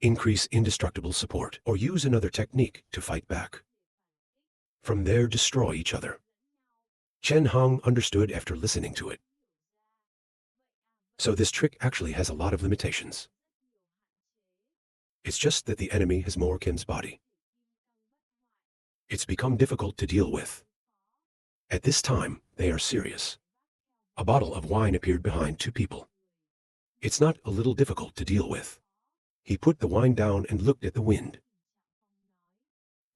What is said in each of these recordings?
increase indestructible support, or use another technique to fight back. From there, destroy each other. Chen Hong understood after listening to it. So this trick actually has a lot of limitations. It's just that the enemy has more Kim's body. It's become difficult to deal with. At this time, they are serious. A bottle of wine appeared behind two people. It's not a little difficult to deal with. He put the wine down and looked at the wind.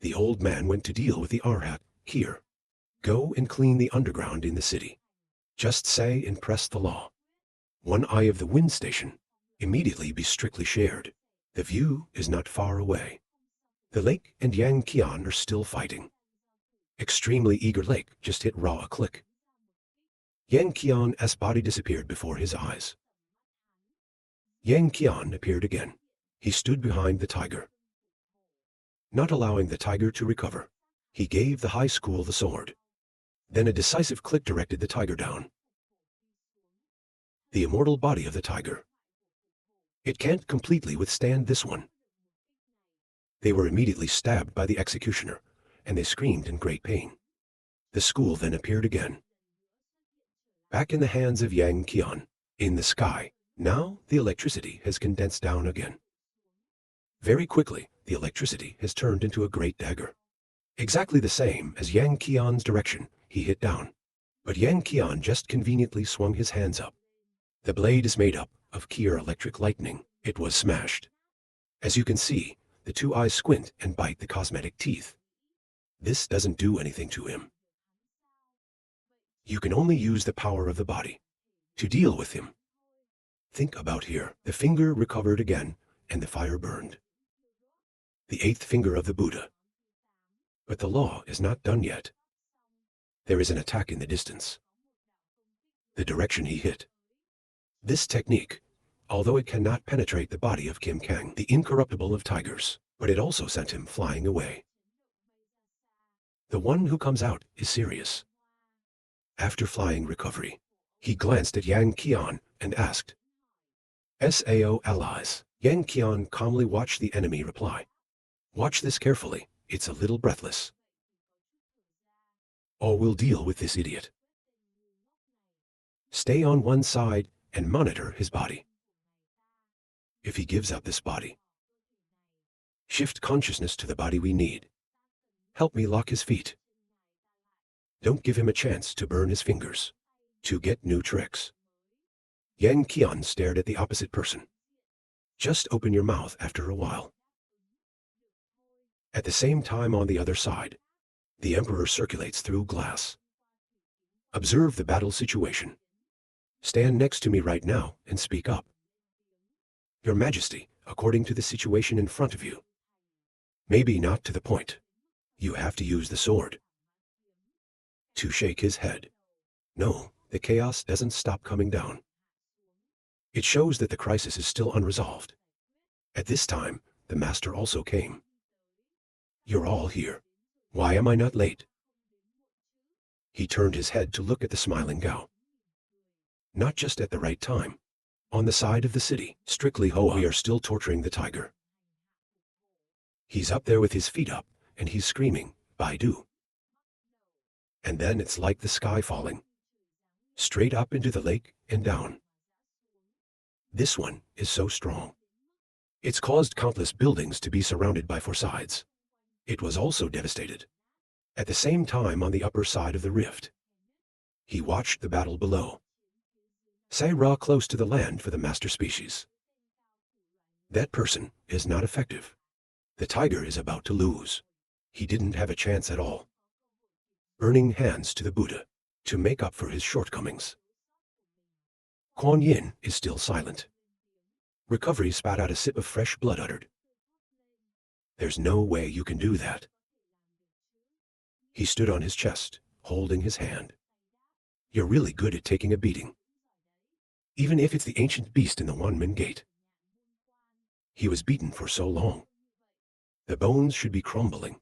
The old man went to deal with the Arhat. Here. Go and clean the underground in the city. Just say and press the law. One eye of the wind station. Immediately be strictly shared. The view is not far away. The lake and Yang Qian are still fighting. Extremely eager lake just hit Ra a click. Yang Qian's body disappeared before his eyes. Yang Qian appeared again. He stood behind the tiger. Not allowing the tiger to recover, he gave the high school the sword. Then a decisive click directed the tiger down. The immortal body of the tiger. It can't completely withstand this one. They were immediately stabbed by the executioner, and they screamed in great pain. The school then appeared again. Back in the hands of Yang Qian, in the sky, now the electricity has condensed down again. Very quickly, the electricity has turned into a great dagger. Exactly the same as Yang Qian's direction, he hit down. But Yang Qian just conveniently swung his hands up. The blade is made up of Kier electric lightning. It was smashed. As you can see, the two eyes squint and bite the cosmetic teeth. This doesn't do anything to him. You can only use the power of the body to deal with him. Think about here. The finger recovered again, and the fire burned. The eighth finger of the Buddha. But the law is not done yet. There is an attack in the distance. The direction he hit. This technique, although it cannot penetrate the body of Kim Kang, the incorruptible of tigers, but it also sent him flying away. The one who comes out is serious. After flying recovery, he glanced at Yang Qian and asked, "Sao allies?" Yang Qian calmly watched the enemy reply. "Watch this carefully, it's a little breathless. Or we'll deal with this idiot. Stay on one side and monitor his body. If he gives up this body, shift consciousness to the body we need. Help me lock his feet. Don't give him a chance to burn his fingers, to get new tricks." Yang Qian stared at the opposite person. Just open your mouth after a while. At the same time on the other side, the Emperor circulates through glass. Observe the battle situation. Stand next to me right now and speak up. Your Majesty, according to the situation in front of you. Maybe not to the point. You have to use the sword. To shake his head. No, the chaos doesn't stop coming down. It shows that the crisis is still unresolved. At this time, the master also came. You're all here. Why am I not late? He turned his head to look at the smiling Gao. Not just at the right time. On the side of the city, strictly Hoa, we are still torturing the tiger. He's up there with his feet up, and he's screaming, "Baidu." And then it's like the sky falling. Straight up into the lake and down. This one is so strong. It's caused countless buildings to be surrounded by four sides. It was also devastated. At the same time on the upper side of the rift. He watched the battle below. Say Ra close to the land for the master species. That person is not effective. The tiger is about to lose. He didn't have a chance at all. Burning hands to the Buddha, to make up for his shortcomings. Kuan Yin is still silent. Recovery spat out a sip of fresh blood uttered. There's no way you can do that. He stood on his chest, holding his hand. You're really good at taking a beating. Even if it's the ancient beast in the Wanmen Gate. He was beaten for so long. The bones should be crumbling.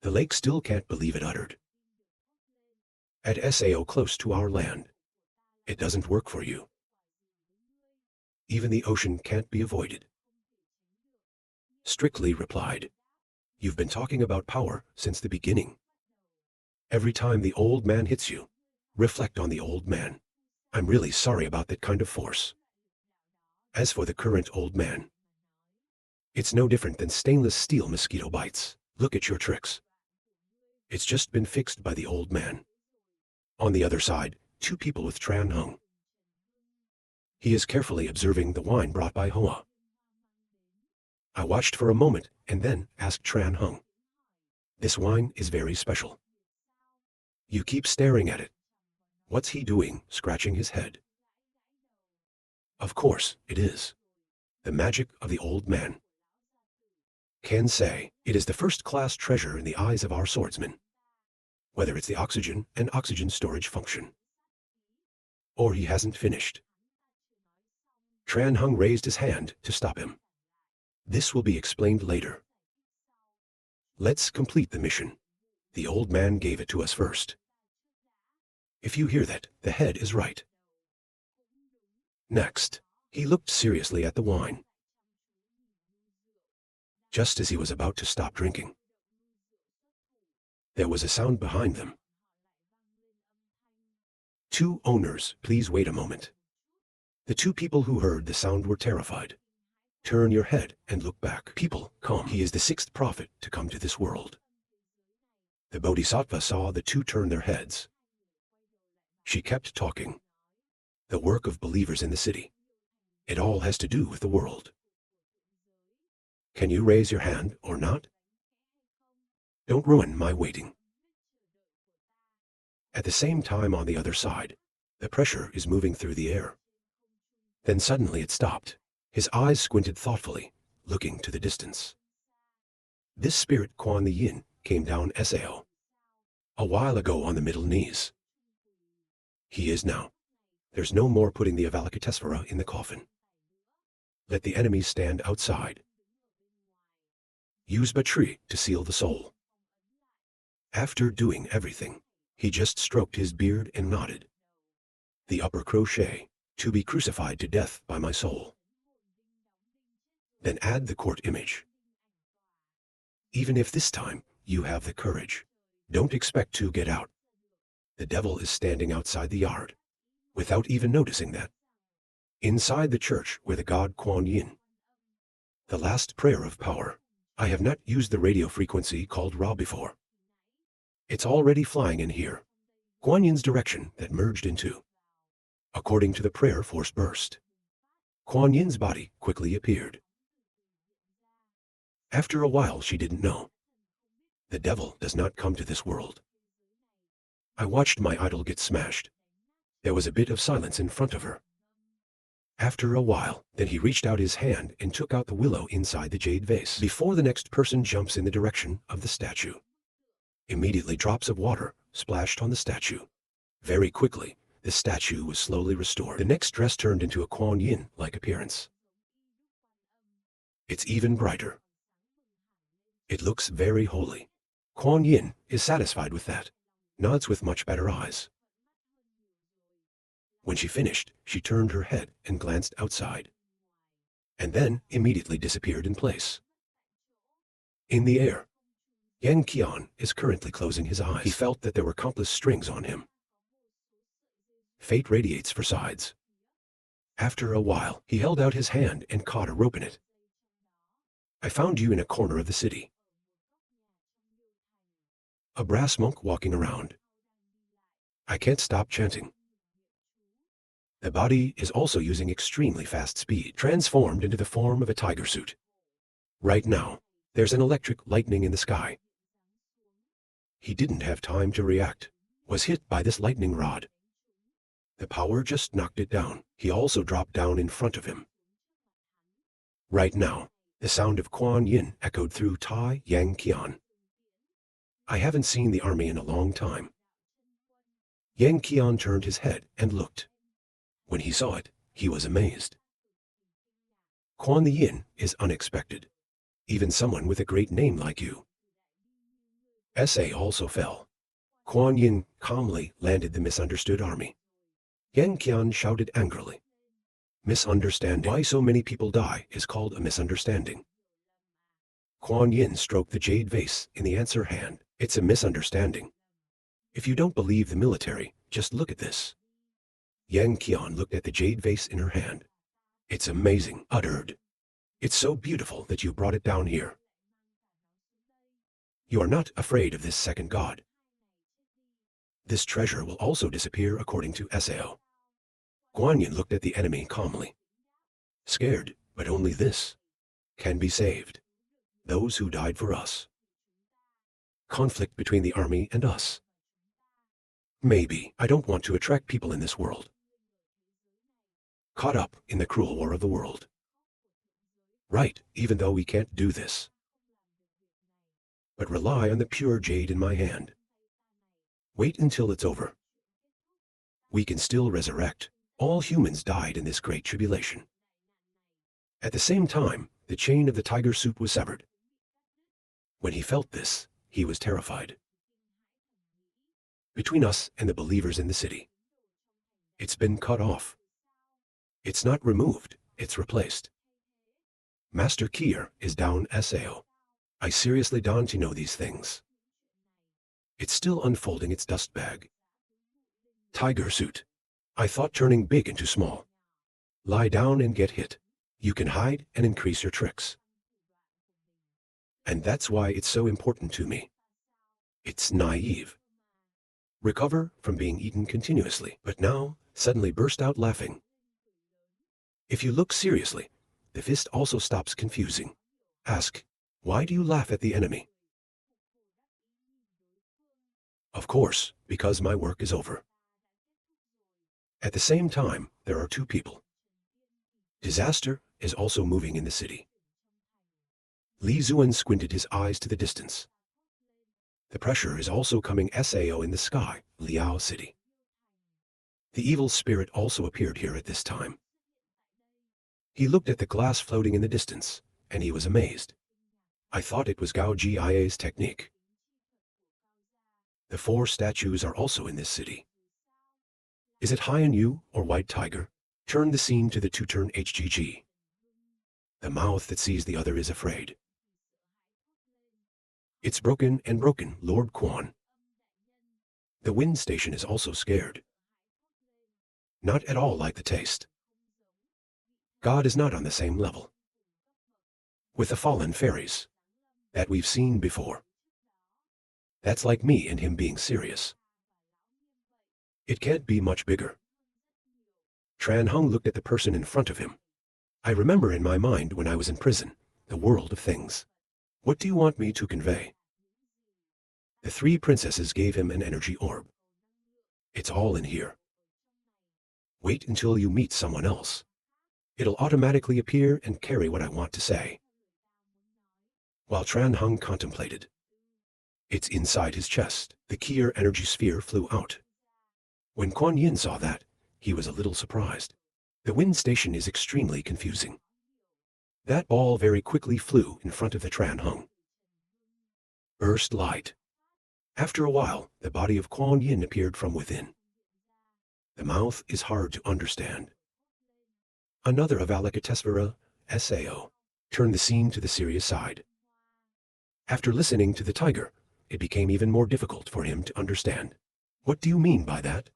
The lake still can't believe it uttered. At Sao close to our land. It doesn't work for you. Even the ocean can't be avoided. strictly replied. You've been talking about power since the beginning. Every time the old man hits you, reflect on the old man. I'm really sorry about that kind of force. As for the current old man, it's no different than stainless steel mosquito bites. Look at your tricks. It's just been fixed by the old man. On the other side, two people with Tran Hung. He is carefully observing the wine brought by Hoa. I watched for a moment and then asked Tran Hung. This wine is very special. You keep staring at it. What's he doing, scratching his head? Of course, it is. The magic of the old man. Can say it is the first-class treasure in the eyes of our swordsmen. Whether it's the oxygen and oxygen storage function. Or he hasn't finished. Tran Hung raised his hand to stop him. This will be explained later. Let's complete the mission. The old man gave it to us first. If you hear that, the head is right. Next, he looked seriously at the wine. Just as he was about to stop drinking, there was a sound behind them. Two owners, please wait a moment. The two people who heard the sound were terrified. Turn your head and look back. People, come. He is the sixth prophet to come to this world. The Bodhisattva saw the two turn their heads. She kept talking. The work of believers in the city. It all has to do with the world. Can you raise your hand or not? Don't ruin my waiting. At the same time on the other side, the pressure is moving through the air. Then suddenly it stopped. His eyes squinted thoughtfully, looking to the distance. This spirit Kuan the Yin came down Sao. A while ago on the middle knees. He is now. There's no more putting the Avalokitesvara in the coffin. Let the enemies stand outside. Use Batri to seal the soul. After doing everything, he just stroked his beard and nodded. The upper crochet, to be crucified to death by my soul. Then add the court image. Even if this time you have the courage, don't expect to get out. The devil is standing outside the yard, without even noticing that. Inside the church where the god Kuan Yin. The last prayer of power. I have not used the radio frequency called Ra before. It's already flying in here. Kuan Yin's direction that merged into. According to the prayer force burst. Kuan Yin's body quickly appeared. After a while she didn't know. The devil does not come to this world. I watched my idol get smashed. There was a bit of silence in front of her. After a while, then he reached out his hand and took out the willow inside the jade vase. Before the next person jumps in the direction of the statue. Immediately drops of water splashed on the statue. Very quickly, the statue was slowly restored. The next dress turned into a Kuan Yin-like appearance. It's even brighter. It looks very holy. Kuan Yin is satisfied with that. Nods with much better eyes. When she finished, she turned her head and glanced outside. And then immediately disappeared in place. In the air, Yang Qian is currently closing his eyes. He felt that there were countless strings on him. Fate radiates for sides. After a while, he held out his hand and caught a rope in it. I found you in a corner of the city. A brass monk walking around. I can't stop chanting. The body is also using extremely fast speed, transformed into the form of a tiger suit. Right now, there's an electric lightning in the sky. He didn't have time to react, was hit by this lightning rod. The power just knocked it down. He also dropped down in front of him. Right now, the sound of Kuan Yin echoed through Tai Yang Qian. I haven't seen the army in a long time. Yang Qian turned his head and looked. When he saw it, he was amazed. Kuan the Yin is unexpected. Even someone with a great name like you. SA also fell. Kuan Yin calmly landed the misunderstood army. Yang Qian shouted angrily. Misunderstanding. Why so many people die is called a misunderstanding. Kuan Yin stroked the jade vase in the answer hand. It's a misunderstanding. If you don't believe the military, just look at this. Yang Qian looked at the jade vase in her hand. It's amazing, uttered. It's so beautiful that you brought it down here. You are not afraid of this second god. This treasure will also disappear according to Sao. Guan Yin looked at the enemy calmly. Scared, but only this can be saved. Those who died for us. Conflict between the army and us. Maybe I don't want to attract people in this world. Caught up in the cruel war of the world. Right, even though we can't do this. But rely on the pure jade in my hand. Wait until it's over. We can still resurrect. All humans died in this great tribulation. At the same time, the chain of the tiger suit was severed. When he felt this, he was terrified. Between us and the believers in the city. It's been cut off. It's not removed, it's replaced. Master Kier is down Sao. I seriously don't know these things. It's still unfolding its dust bag. Tiger suit. I thought turning big into small. Lie down and get hit. You can hide and increase your tricks. And that's why it's so important to me. It's naive. Recover from being eaten continuously, but now suddenly burst out laughing. If you look seriously, the fist also stops confusing. Ask, why do you laugh at the enemy? Of course, because my work is over. At the same time, there are two people. Disaster is also moving in the city. Li Zuan squinted his eyes to the distance. The pressure is also coming Sao in the sky, Liao City. The evil spirit also appeared here at this time. He looked at the glass floating in the distance, and he was amazed. I thought it was Gao Jia's technique. The 4 statues are also in this city. Is it High on You or White Tiger? Turn the scene to the 2-turn HGG. The mouth that sees the other is afraid. It's broken and broken, Lord Quan. The wind station is also scared. Not at all like the taste. God is not on the same level. With the fallen fairies. That we've seen before. That's like me and him being serious. It can't be much bigger. Tran Hung looked at the person in front of him. I remember in my mind when I was in prison, the world of things. What do you want me to convey? The 3 princesses gave him an energy orb. It's all in here. Wait until you meet someone else. It'll automatically appear and carry what I want to say. While Tran Hung contemplated. It's inside his chest. The Kier energy sphere flew out. When Kuan Yin saw that, he was a little surprised. The wind station is extremely confusing. That ball very quickly flew in front of the Tran Hung. Burst light. After a while, the body of Kuan Yin appeared from within. The mouth is hard to understand. Another of Avalokitesvara, Sao, turned the scene to the serious side. After listening to the tiger, it became even more difficult for him to understand. What do you mean by that?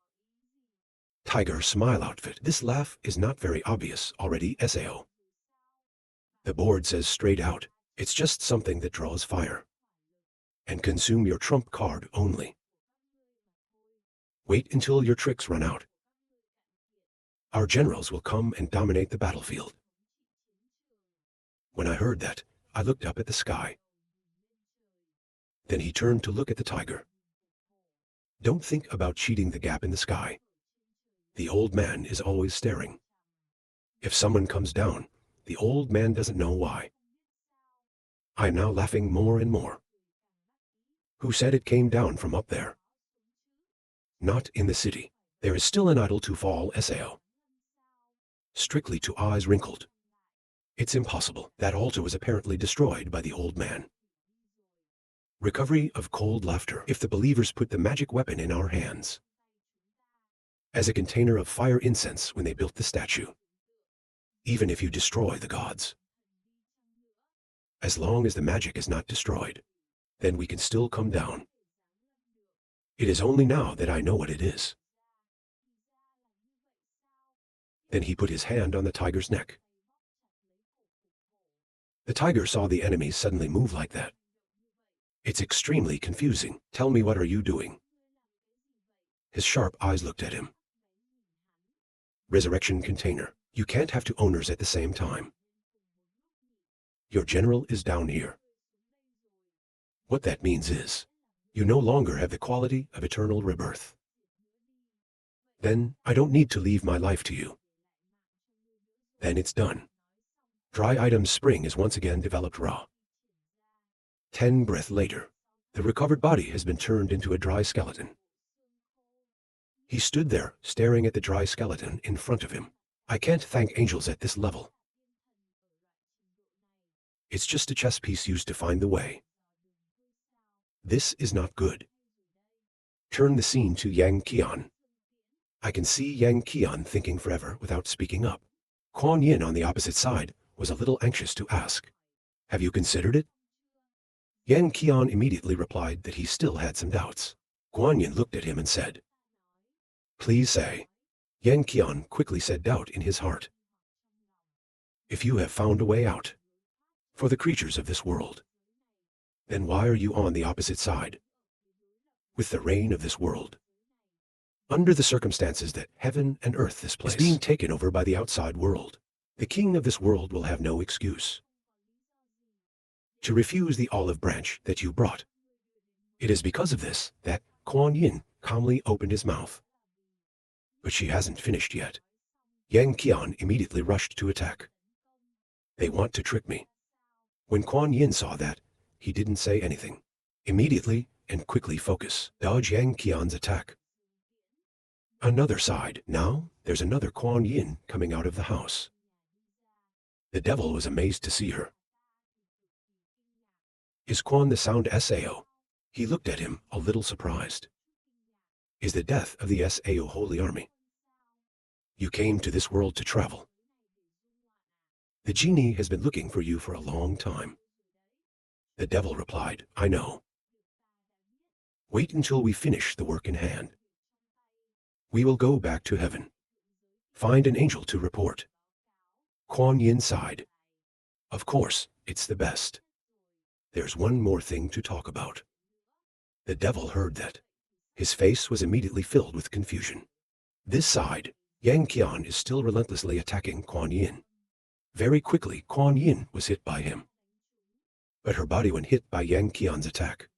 Tiger smile outfit. This laugh is not very obvious already, Sao. The board says straight out, it's just something that draws fire. And consume your trump card only. Wait until your tricks run out. Our generals will come and dominate the battlefield. When I heard that, I looked up at the sky. Then he turned to look at the tiger. Don't think about cheating the gap in the sky. The old man is always staring. If someone comes down, the old man doesn't know why. I am now laughing more and more. Who said it came down from up there? Not in the city. There is still an idol to fall, Sao. Strictly to eyes wrinkled. It's impossible. That altar was apparently destroyed by the old man. Recovery of cold laughter. If the believers put the magic weapon in our hands. As a container of fire incense when they built the statue. Even if you destroy the gods. As long as the magic is not destroyed, then we can still come down. It is only now that I know what it is. Then he put his hand on the tiger's neck. The tiger saw the enemy suddenly move like that. It's extremely confusing. Tell me, what are you doing? His sharp eyes looked at him. Resurrection container. You can't have two owners at the same time. Your general is down here. What that means is, you no longer have the quality of eternal rebirth. Then I don't need to leave my life to you. Then it's done. Dry item spring is once again developed raw. 10 breaths later, the recovered body has been turned into a dry skeleton. He stood there, staring at the dry skeleton in front of him. I can't thank angels at this level. It's just a chess piece used to find the way. This is not good. Turn the scene to Yang Qian. I can see Yang Qian thinking forever without speaking up. Kuan Yin on the opposite side was a little anxious to ask, have you considered it? Yang Qian immediately replied that he still had some doubts. Kuan Yin looked at him and said, please say. Yang Qian quickly said doubt in his heart. If you have found a way out for the creatures of this world, then why are you on the opposite side with the reign of this world? Under the circumstances that heaven and earth, this place is being taken over by the outside world, the king of this world will have no excuse to refuse the olive branch that you brought. It is because of this that Kuan Yin calmly opened his mouth. But she hasn't finished yet. Yang Qian immediately rushed to attack. They want to trick me. When Kuan Yin saw that, he didn't say anything. Immediately and quickly focus, dodge Yang Qian's attack. Another side. Now, there's another Kuan Yin coming out of the house. The devil was amazed to see her. Is Kuan the sound Sao? He looked at him, a little surprised. Is the death of the Sao holy army? You came to this world to travel. The genie has been looking for you for a long time. The devil replied, I know. Wait until we finish the work in hand. We will go back to heaven. Find an angel to report. Kuan Yin sighed. Of course, it's the best. There's one more thing to talk about. The devil heard that. His face was immediately filled with confusion. This side, Yang Qian is still relentlessly attacking Kuan Yin. Very quickly, Kuan Yin was hit by him. But her body, when hit by Yang Qian's attack,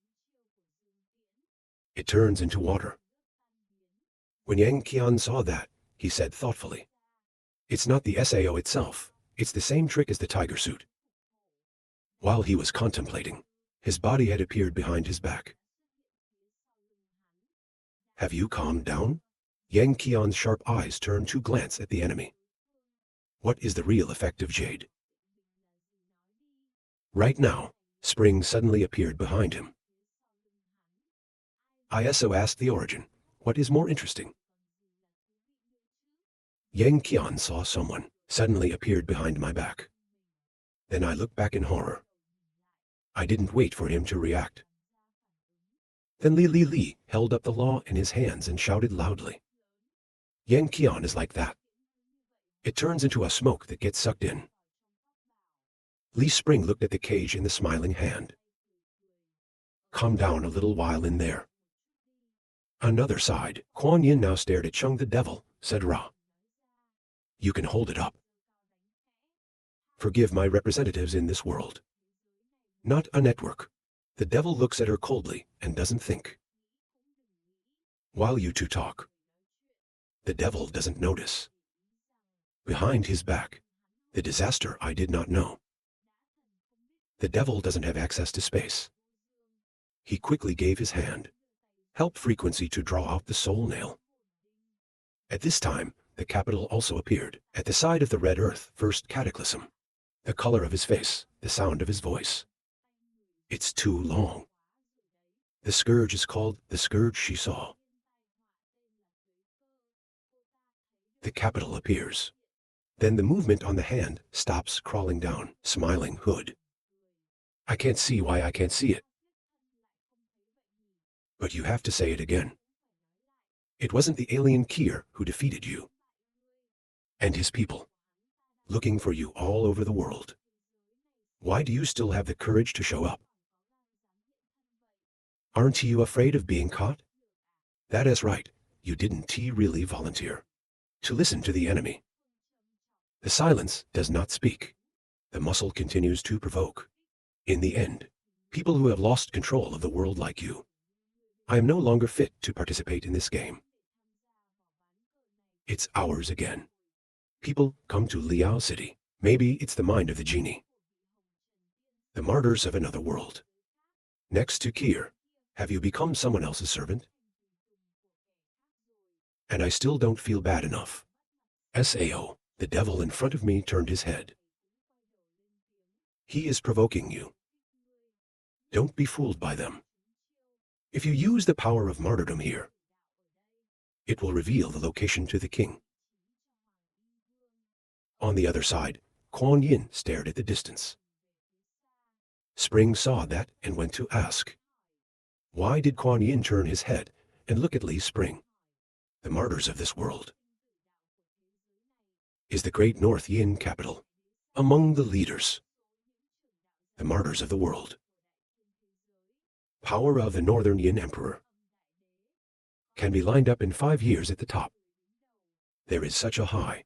it turns into water. When Yang Qian saw that, he said thoughtfully, it's not the Sao itself, it's the same trick as the tiger suit. While he was contemplating, his body had appeared behind his back. Have you calmed down? Yang Qian's sharp eyes turned to glance at the enemy. What is the real effect of jade? Right now, spring suddenly appeared behind him. ISO asked the origin, what is more interesting? Yang Qian saw someone suddenly appeared behind my back. Then I looked back in horror. I didn't wait for him to react. Then Li held up the law in his hands and shouted loudly. Yang Qian is like that. It turns into a smoke that gets sucked in. Li Spring looked at the cage in the smiling hand. Calm down a little while in there. Another side, Kuan Yin now stared at Chung the devil, said Ra. You can hold it up. Forgive my representatives in this world. Not a network. The devil looks at her coldly and doesn't think. While you two talk, the devil doesn't notice. Behind his back, the disaster I did not know. The devil doesn't have access to space. He quickly gave his hand, help frequency to draw out the soul nail. At this time, the capital also appeared, at the side of the red earth, first cataclysm. The color of his face, the sound of his voice. It's too long. The scourge is called the scourge she saw. The capital appears. Then the movement on the hand stops, crawling down, smiling hood. I can't see why I can't see it. But you have to say it again. It wasn't the alien Kier who defeated you. And his people. Looking for you all over the world. Why do you still have the courage to show up? Aren't you afraid of being caught? That is right, you didn't really volunteer to listen to the enemy. The silence does not speak. The muscle continues to provoke. In the end, people who have lost control of the world like you. I am no longer fit to participate in this game. It's ours again. People come to Liao City. Maybe it's the mind of the genie. The martyrs of another world. Next to Kier, have you become someone else's servant? And I still don't feel bad enough. Sao, the devil in front of me turned his head. He is provoking you. Don't be fooled by them. If you use the power of martyrdom here, it will reveal the location to the king. On the other side, Kuan Yin stared at the distance. Spring saw that and went to ask. Why did Kuan Yin turn his head and look at Li Spring? The martyrs of this world. Is the great North Yin capital. Among the leaders. The martyrs of the world. Power of the Northern Yin Emperor. Can be lined up in 5 years at the top. There is such a high.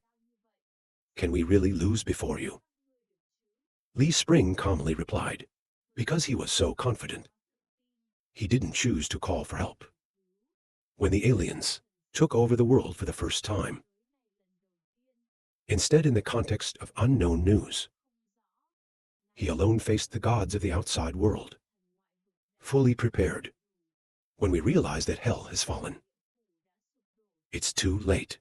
Can we really lose before you? Li Spring calmly replied, because he was so confident. He didn't choose to call for help. When the aliens took over the world for the first time, instead in the context of unknown news, he alone faced the gods of the outside world, fully prepared. When we realize that hell has fallen, it's too late.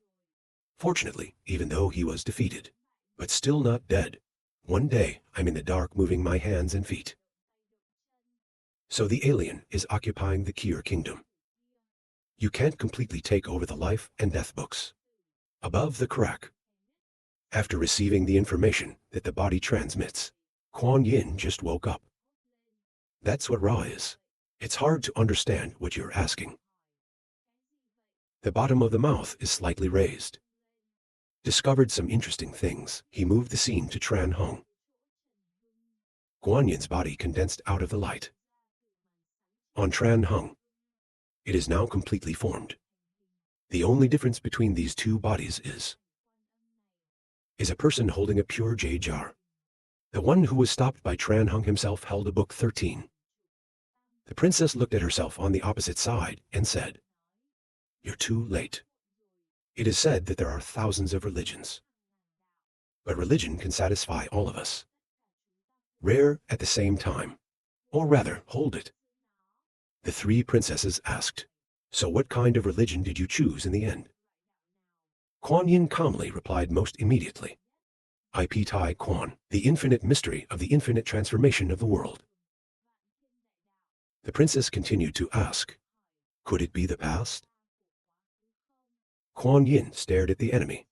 Fortunately, even though he was defeated, but still not dead, one day I'm in the dark moving my hands and feet. So the alien is occupying the Kier kingdom. You can't completely take over the life and death books. Above the crack. After receiving the information that the body transmits, Kuan Yin just woke up. That's what Ra is. It's hard to understand what you're asking. The bottom of the mouth is slightly raised. Discovered some interesting things. He moved the scene to Tran Hung. Kuan Yin's body condensed out of the light. On Tran Hung, it is now completely formed. The only difference between these two bodies is a person holding a pure jade jar. The one who was stopped by Tran Hung himself held a book 13. The princess looked at herself on the opposite side and said, "You're too late." It is said that there are thousands of religions. But religion can satisfy all of us. Rare at the same time. Or rather, hold it. The three princesses asked, "So what kind of religion did you choose in the end?" Kuan Yin calmly replied most immediately, "I Tai Quan, the infinite mystery of the infinite transformation of the world." The princess continued to ask, "Could it be the past?" Kuan Yin stared at the enemy.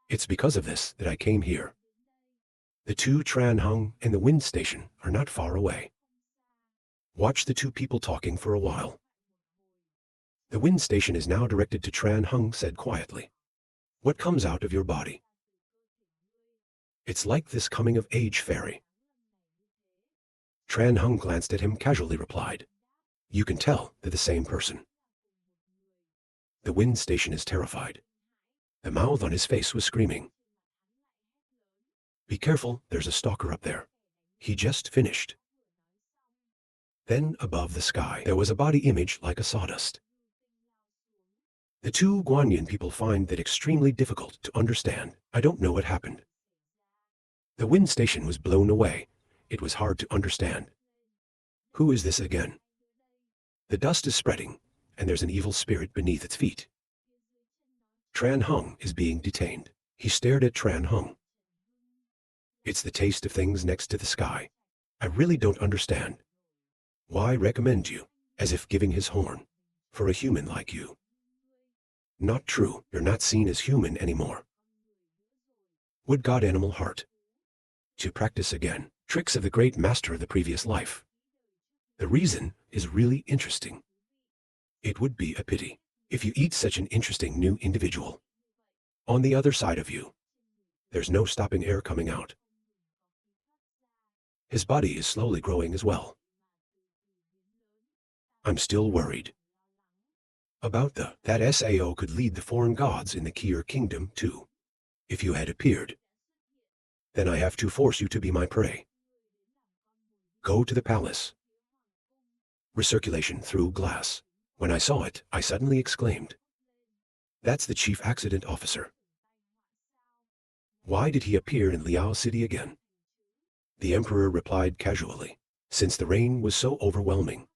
"It's because of this that I came here. The two Tran Hung and the wind station are not far away. Watch the two people talking for a while." The wind station is now directed to Tran Hung said quietly, "What comes out of your body?" "It's like this coming of age fairy." Tran Hung glanced at him casually replied, "You can tell they're the same person." The wind station is terrified. The mouth on his face was screaming. "Be careful, there's a stalker up there. He just finished." Then above the sky, there was a body image like a sawdust. The two Guanyin people find that extremely difficult to understand. I don't know what happened. The wind station was blown away. It was hard to understand. Who is this again? The dust is spreading, and there's an evil spirit beneath its feet. Tran Hung is being detained. He stared at Tran Hung. "It's the taste of things next to the sky. I really don't understand. Why recommend you?" As if giving his horn. "For a human like you." "Not true. You're not seen as human anymore." Wood God Animal Heart. To practice again. Tricks of the great master of the previous life. The reason is really interesting. It would be a pity if you eat such an interesting new individual. On the other side of you, there's no stopping air coming out. His body is slowly growing as well. I'm still worried about that Sao could lead the foreign gods in the Kier kingdom too. If you had appeared, then I have to force you to be my prey. Go to the palace. Recirculation through glass. When I saw it, I suddenly exclaimed, "That's the chief accident officer." Why did he appear in Liao City again? The emperor replied casually, "Since the reign was so overwhelming,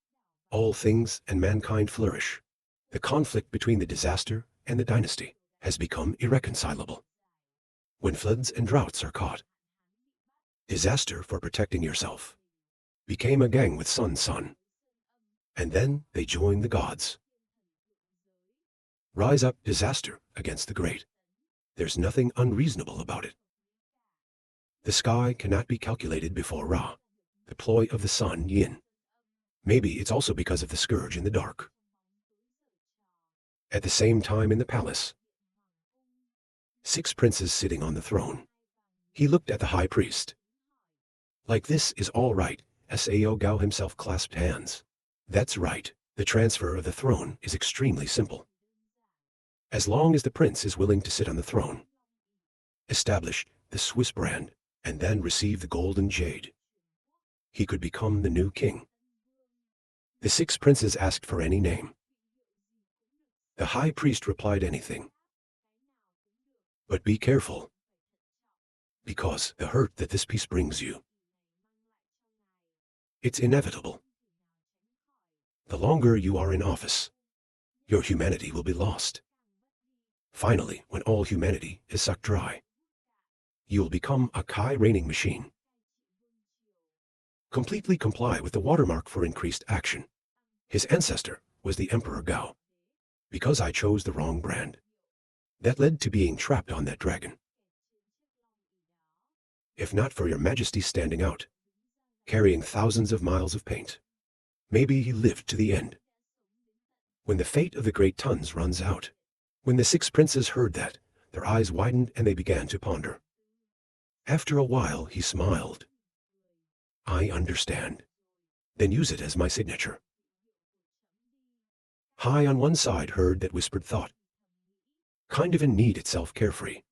all things and mankind flourish. The conflict between the disaster and the dynasty has become irreconcilable. When floods and droughts are caught, disaster for protecting yourself became a gang with Sun. And then they joined the gods. Rise up disaster against the great. There's nothing unreasonable about it. The sky cannot be calculated before Ra, the ploy of the sun Yin. Maybe it's also because of the scourge in the dark." At the same time in the palace, 6 princes sitting on the throne. He looked at the high priest. "Like this is all right," Sao Gao himself clasped hands. "That's right, the transfer of the throne is extremely simple. As long as the prince is willing to sit on the throne, establish the Swiss brand, and then receive the golden jade, he could become the new king." The 6 princes asked for any name. The high priest replied, "Anything. But be careful, because the hurt that this peace brings you, it's inevitable. The longer you are in office, your humanity will be lost. Finally, when all humanity is sucked dry, you will become a Kai reigning machine. Completely comply with the watermark for increased action." His ancestor was the Emperor Gao. Because I chose the wrong brand, that led to being trapped on that dragon. If not for your majesty standing out, carrying thousands of miles of paint, maybe he lived to the end. When the fate of the great Tuns runs out. When the 6 princes heard that, their eyes widened and they began to ponder. After a while he smiled. "I understand. Then use it as my signature." High on one side heard that whispered thought. Kind of in need itself carefree.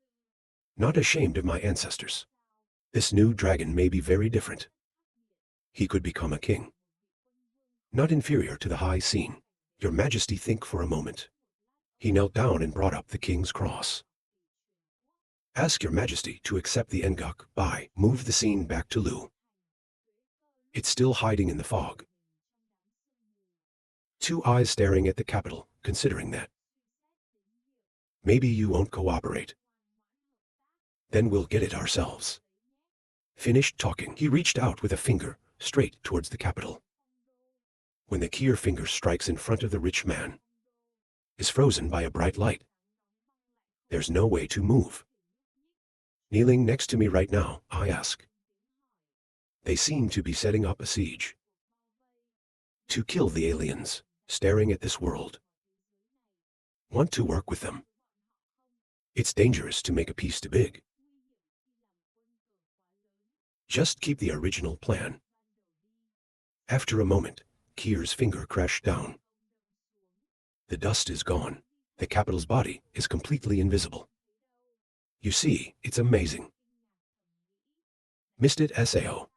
Not ashamed of my ancestors. This new dragon may be very different. He could become a king. Not inferior to the high scene. Your majesty, think for a moment. He knelt down and brought up the king's cross. Ask your majesty to accept the engok by move the scene back to Lu. It's still hiding in the fog. 2 eyes staring at the capital, considering that. Maybe you won't cooperate. Then we'll get it ourselves. Finished talking, he reached out with a finger, straight towards the capital. When the Kier finger strikes in front of the rich man, is frozen by a bright light. There's no way to move. Kneeling next to me right now, I ask. They seem to be setting up a siege. To kill the aliens, staring at this world. Want to work with them. It's dangerous to make a piece too big. Just keep the original plan. After a moment, Kier's finger crashed down. The dust is gone. The capital's body is completely invisible. You see, it's amazing. Missed it, Sao.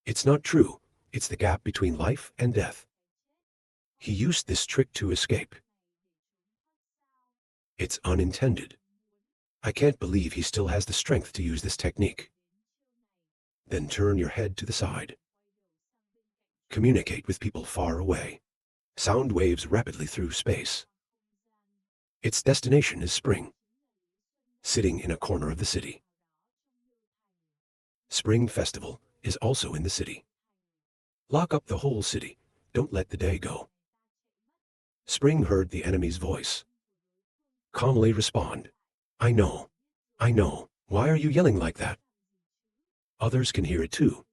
It's not true. It's the gap between life and death. He used this trick to escape. It's unintended. I can't believe he still has the strength to use this technique. Then turn your head to the side. Communicate with people far away. Sound waves rapidly through space. Its destination is spring. Sitting in a corner of the city. Spring Festival is also in the city. Lock up the whole city. Don't let the day go. Spring heard the enemy's voice. Calmly respond. I know. Why are you yelling like that? Others can hear it too.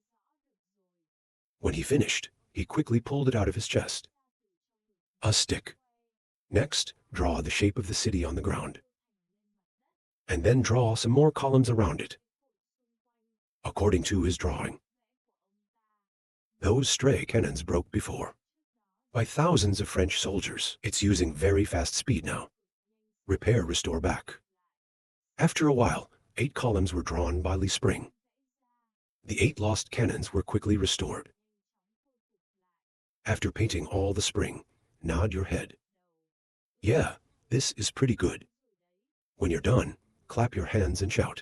When he finished, he quickly pulled it out of his chest. A stick. Next, draw the shape of the city on the ground. And then draw some more columns around it, according to his drawing. Those stray cannons broke before by thousands of French soldiers. It's using very fast speed now. Repair, restore back. After a while, 8 columns were drawn by Li Spring. The 8 lost cannons were quickly restored. After painting all the spring, nod your head. Yeah, this is pretty good. When you're done, clap your hands and shout.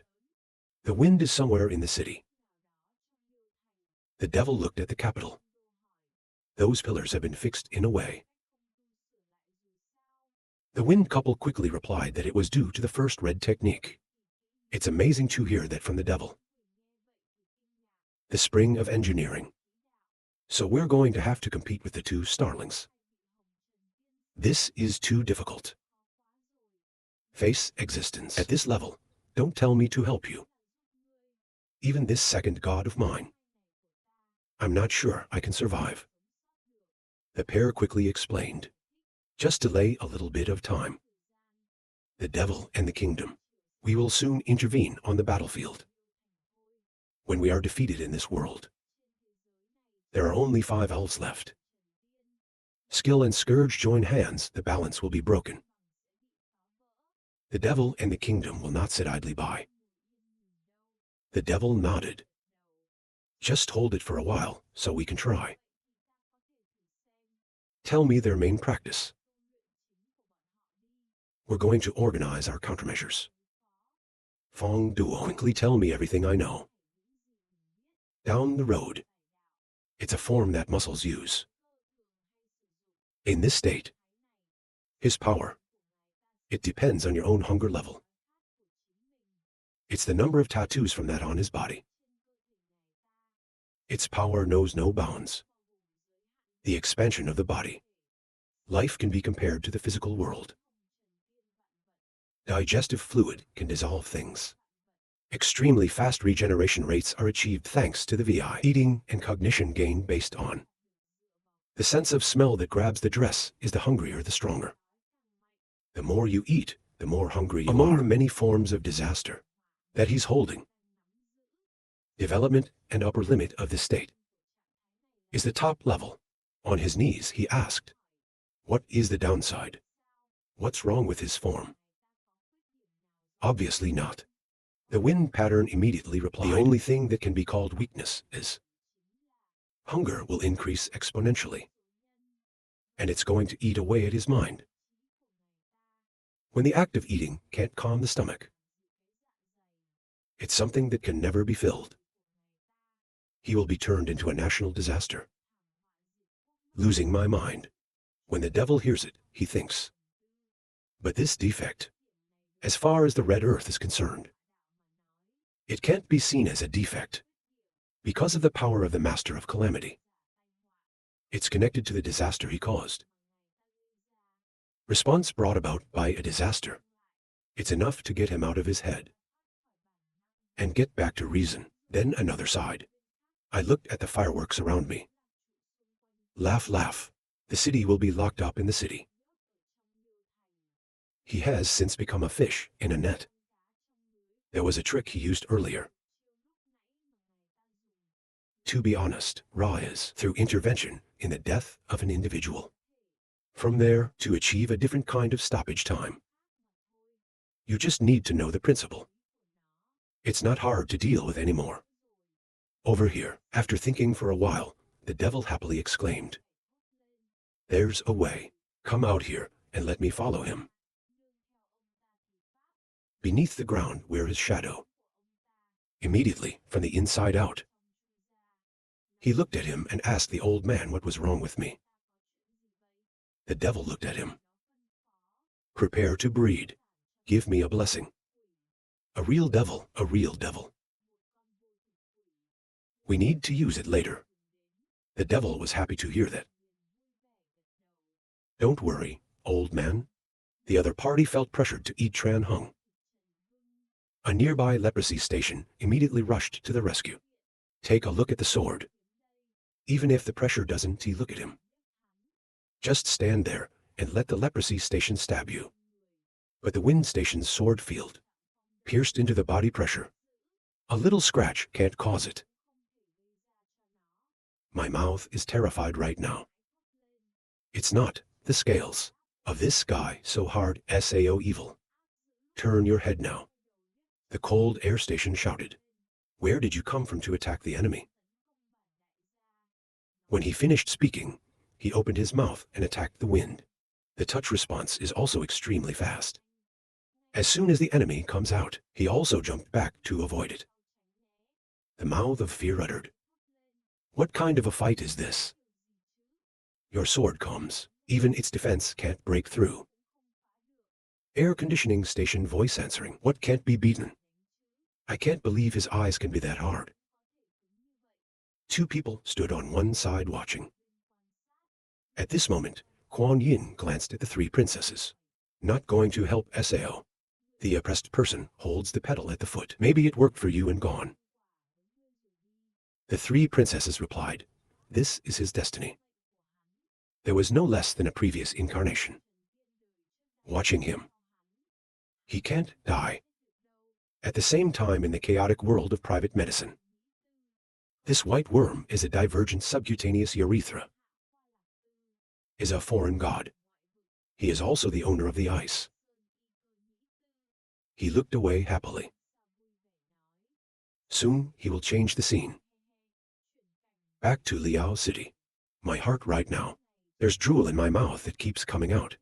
The wind is somewhere in the city. The devil looked at the capital. Those pillars have been fixed in a way. The wind couple quickly replied that it was due to the first red technique. It's amazing to hear that from the devil. The spring of engineering. So we're going to have to compete with the 2 starlings. This is too difficult. Face existence. At this level, don't tell me to help you. Even this second god of mine. I'm not sure I can survive. The pair quickly explained. Just delay a little bit of time. The devil and the kingdom. We will soon intervene on the battlefield. When we are defeated in this world, there are only 5 elves left. Skill and Scourge join hands, the balance will be broken. The devil and the kingdom will not sit idly by. The devil nodded. Just hold it for a while, so we can try. Tell me their main practice. We're going to organize our countermeasures. Fong Duo, quickly tell me everything I know. Down the road. It's a form that muscles use. In this state, his power, it depends on your own hunger level. It's the number of tattoos from that on his body. Its power knows no bounds. The expansion of the body. Life can be compared to the physical world. Digestive fluid can dissolve things. Extremely fast regeneration rates are achieved thanks to the VI. Eating and cognition gain based on the sense of smell that grabs the dress is the hungrier the stronger. The more you eat, the more hungry you are. Among the many forms of disaster that he's holding, development and upper limit of the state is the top level. On his knees, he asked, what is the downside? What's wrong with his form? Obviously not. The wind pattern immediately replied, the only thing that can be called weakness is hunger will increase exponentially, and it's going to eat away at his mind. When the act of eating can't calm the stomach, it's something that can never be filled. He will be turned into a national disaster. Losing my mind. When the devil hears it, he thinks. But this defect, as far as the red earth is concerned, it can't be seen as a defect because of the power of the Master of Calamity. It's connected to the disaster he caused. Response brought about by a disaster. It's enough to get him out of his head and get back to reason. Then another side. I looked at the fireworks around me. Laugh, laugh. The city will be locked up in the city. He has since become a fish in a net. There was a trick he used earlier. To be honest, Ra is through intervention in the death of an individual. From there, to achieve a different kind of stoppage time. You just need to know the principle. It's not hard to deal with anymore. Over here, after thinking for a while, the devil happily exclaimed, there's a way. Come out here and let me follow him. Beneath the ground where his shadow. Immediately, from the inside out. He looked at him and asked the old man what was wrong with me. The devil looked at him. Prepare to breed. Give me a blessing. A real devil, a real devil. We need to use it later. The devil was happy to hear that. Don't worry, old man. The other party felt pressured to eat Tran Hung. A nearby leprosy station immediately rushed to the rescue. Take a look at the sword. Even if the pressure doesn't, look at him. Just stand there and let the leprosy station stab you. But the wind station's sword field pierced into the body pressure. A little scratch can't cause it. My mouth is terrified right now. It's not the scales of this guy so hard sao evil. Turn your head now. The cold air station shouted. Where did you come from to attack the enemy? When he finished speaking, he opened his mouth and attacked the wind. The touch response is also extremely fast. As soon as the enemy comes out, he also jumped back to avoid it. The mouth of fear uttered. What kind of a fight is this? Your sword comes. Even its defense can't break through. Air conditioning station voice answering. What can't be beaten? I can't believe his eyes can be that hard. Two people stood on one side watching. At this moment, Kuan Yin glanced at the three princesses. Not going to help Sao. The oppressed person holds the pedal at the foot. Maybe it worked for you and gone. The three princesses replied, this is his destiny. There was no less than a previous incarnation. Watching him. He can't die. At the same time in the chaotic world of private medicine. This white worm is a divergent subcutaneous urethra. Is a foreign god. He is also the owner of the ice. He looked away happily. Soon he will change the scene. Back to Liao City. My heart right now. There's drool in my mouth that keeps coming out.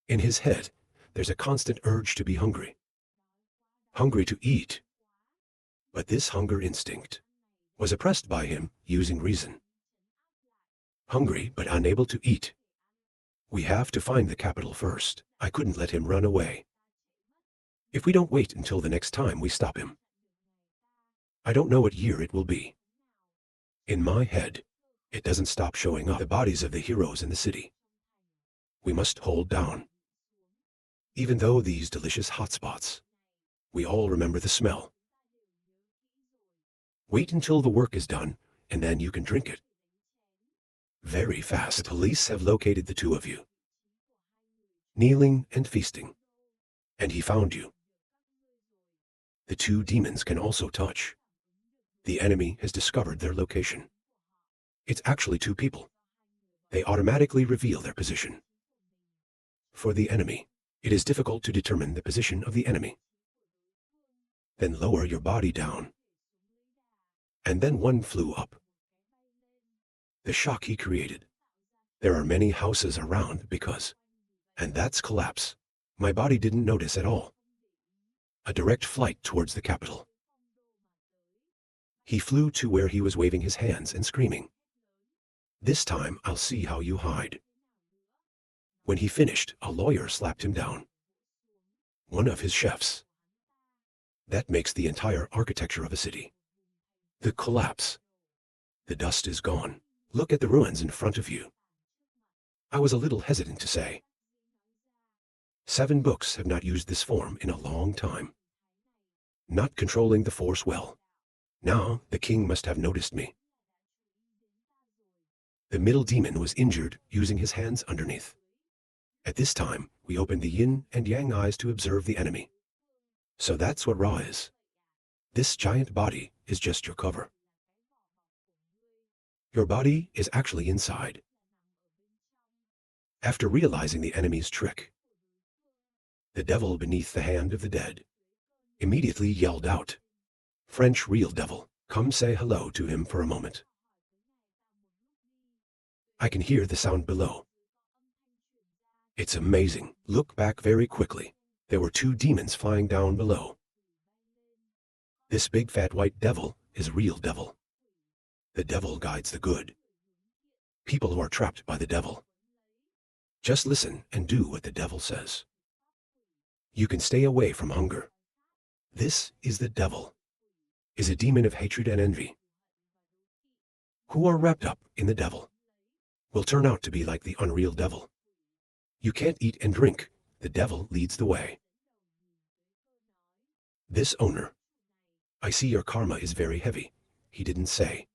In his head, there's a constant urge to be hungry. Hungry to eat. But this hunger instinct was oppressed by him using reason. Hungry but unable to eat. We have to find the capital first. I couldn't let him run away. If we don't wait until the next time we stop him. I don't know what year it will be. In my head, it doesn't stop showing up the bodies of the heroes in the city. We must hold down. Even though these delicious hotspots, we all remember the smell. Wait until the work is done, and then you can drink it. Very fast. The police have located the two of you. Kneeling and feasting. And he found you. The two demons can also touch. The enemy has discovered their location. It's actually two people. They automatically reveal their position. For the enemy, it is difficult to determine the position of the enemy. Then lower your body down. And then one flew up. The shock he created. There are many houses around because, and that's collapse. My body didn't notice at all. A direct flight towards the capital. He flew to where he was waving his hands and screaming. This time I'll see how you hide. When he finished, a lawyer slapped him down. One of his chefs. That makes the entire architecture of a city. The collapse. The dust is gone. Look at the ruins in front of you. I was a little hesitant to say. 7 books have not used this form in a long time. Not controlling the force well. Now the king must have noticed me. The middle demon was injured using his hands underneath. At this time, we opened the yin and yang eyes to observe the enemy. So that's what Ra is. This giant body is just your cover. Your body is actually inside. After realizing the enemy's trick, the devil beneath the hand of the dead immediately yelled out, French real devil, come say hello to him for a moment. I can hear the sound below. It's amazing. Look back very quickly. There were 2 demons flying down below. This big fat white devil is real devil. The devil guides the good. People who are trapped by the devil. Just listen and do what the devil says. You can stay away from hunger. This is the devil. Is a demon of hatred and envy. Who are wrapped up in the devil will turn out to be like the unreal devil. You can't eat and drink. The devil leads the way. This owner. I see your karma is very heavy. He didn't say.